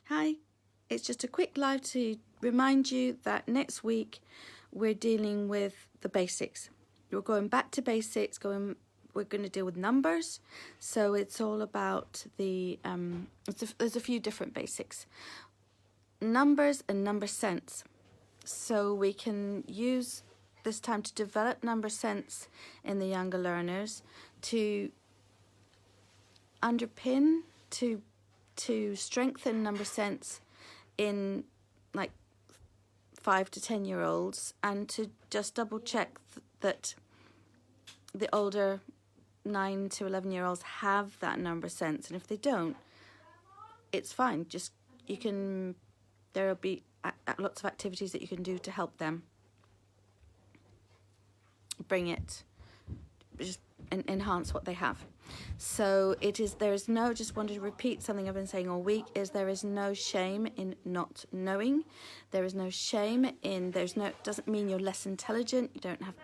Hi, it's just a quick live to remind you that next week we're dealing with the basics. We're going back to basics, we're going to deal with numbers. So it's all about there's a few different basics. Numbers and number sense. So we can use this time to develop number sense in the younger learners to underpin, to strengthen number sense in like 5 to 10-year-olds, and to just double check that the older 9 to 11-year-olds have that number sense, and if they don't, it's fine. There'll be lots of activities that you can do to help them bring it, just enhance what they have. So there is no, just wanted to repeat something I've been saying all week, there is no shame in not knowing. There is no shame in, doesn't mean you're less intelligent. You don't have,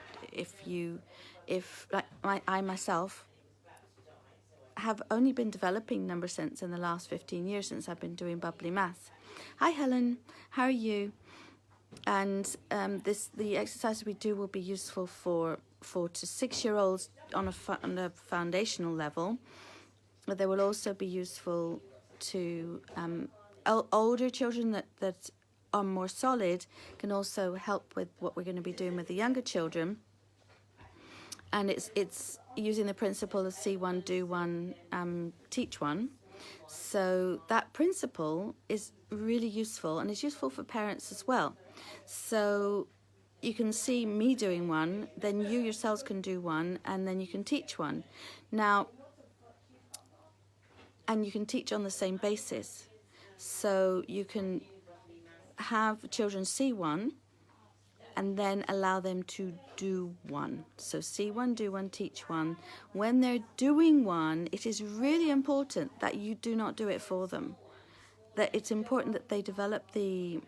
I myself have only been developing number sense in the last 15 years since I've been doing bubbly maths. Hi Helen, how are you? And the exercises we do will be useful for 4 to 6-year-olds on a foundational level, but they will also be useful to older children that are more solid, can also help with what we're going to be doing with the younger children. And it's using the principle of see one, do one, teach one. So that principle is really useful, and it's useful for parents as well. So you can see me doing one, then you yourselves can do one, and then you can teach one. Now, and you can teach on the same basis. So you can have children see one, and then allow them to do one. So see one, do one, teach one. When they're doing one, it is really important that you do not do it for them. That it's important that they develop they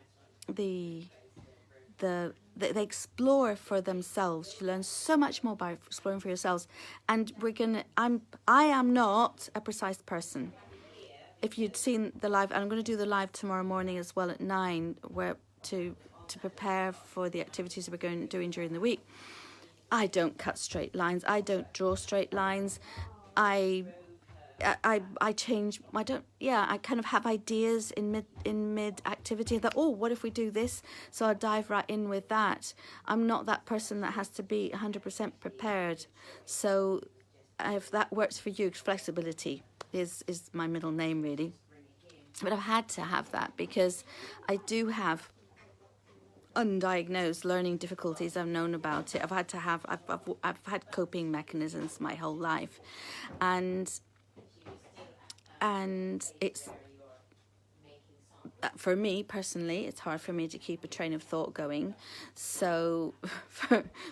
explore for themselves. You learn so much more by exploring for yourselves. And I am not a precise person. If you'd seen the live, I'm going to do the live tomorrow morning as well at 9, where to prepare for the activities that we're doing during the week. I don't cut straight lines. I don't draw straight lines. I change. I kind of have ideas in mid activity that, what if we do this? So I dive right in with that. I'm not that person that has to be 100% prepared. So if that works for you, flexibility is my middle name really. But I've had to have that because I do have undiagnosed learning difficulties. I've known about it. I've had coping mechanisms my whole life, and it's, for me personally, it's hard for me to keep a train of thought going. So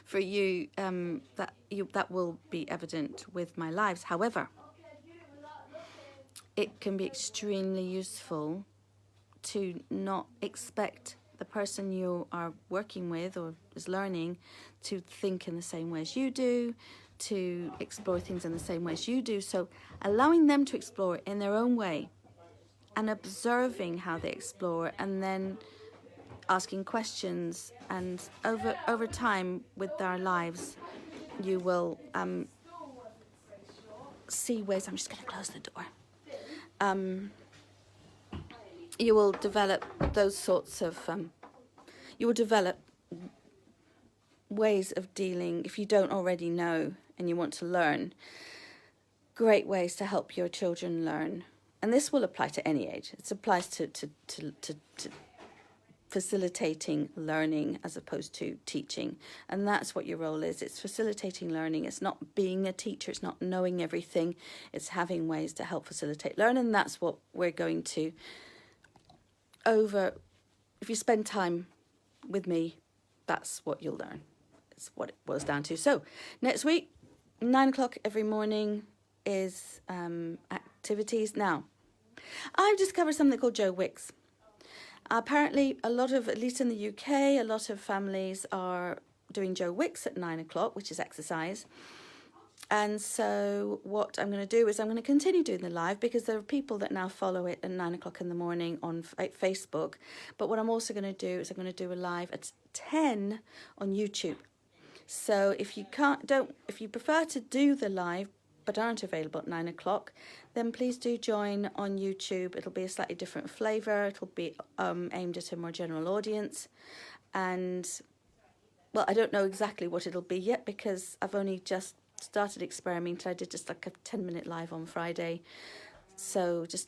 for you, that will be evident with my lives. However, it can be extremely useful to not expect the person you are working with or is learning to think in the same way as you do, to explore things in the same way as you do. So allowing them to explore in their own way and observing how they explore, and then asking questions. And over time with our lives, you will see ways. I'm just going to close the door. You will develop those sorts of, you will develop ways of dealing, if you don't already know and you want to learn, great ways to help your children learn. And this will apply to any age. It applies to facilitating learning as opposed to teaching. And that's what your role is. It's facilitating learning. It's not being a teacher. It's not knowing everything. It's having ways to help facilitate learning. And that's what we're going to if you spend time with me, that's what you'll learn. It's what it boils down to. So next week, 9 o'clock every morning is activities. Now, I've discovered something called Joe Wicks. Apparently, at least in the UK, a lot of families are doing Joe Wicks at 9 o'clock, which is exercise. And so what I'm going to do is I'm going to continue doing the live, because there are people that now follow it at 9 o'clock in the morning on Facebook. But what I'm also going to do is I'm going to do a live at 10 on YouTube. So if you if you prefer to do the live but aren't available at 9 o'clock, then please do join on YouTube. It'll be a slightly different flavour. It'll be aimed at a more general audience. And, well, I don't know exactly what it'll be yet, because I've only just started experimenting. I did just like a 10-minute live on Friday, so just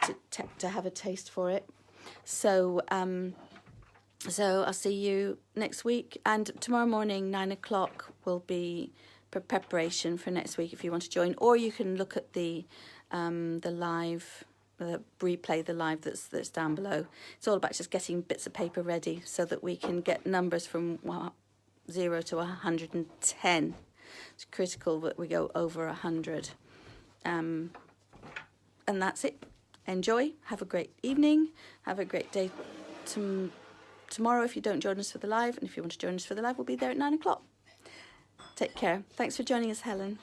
to have a taste for it. So so I'll see you next week, and tomorrow morning 9 o'clock will be preparation for next week if you want to join, or you can look at the live, replay the live that's down below. It's all about just getting bits of paper ready so that we can get numbers from 0 to 110. It's critical that we go over 100. And that's it. Enjoy. Have a great evening. Have a great day tomorrow if you don't join us for the live. And if you want to join us for the live, we'll be there at 9 o'clock. Take care. Thanks for joining us, Helen.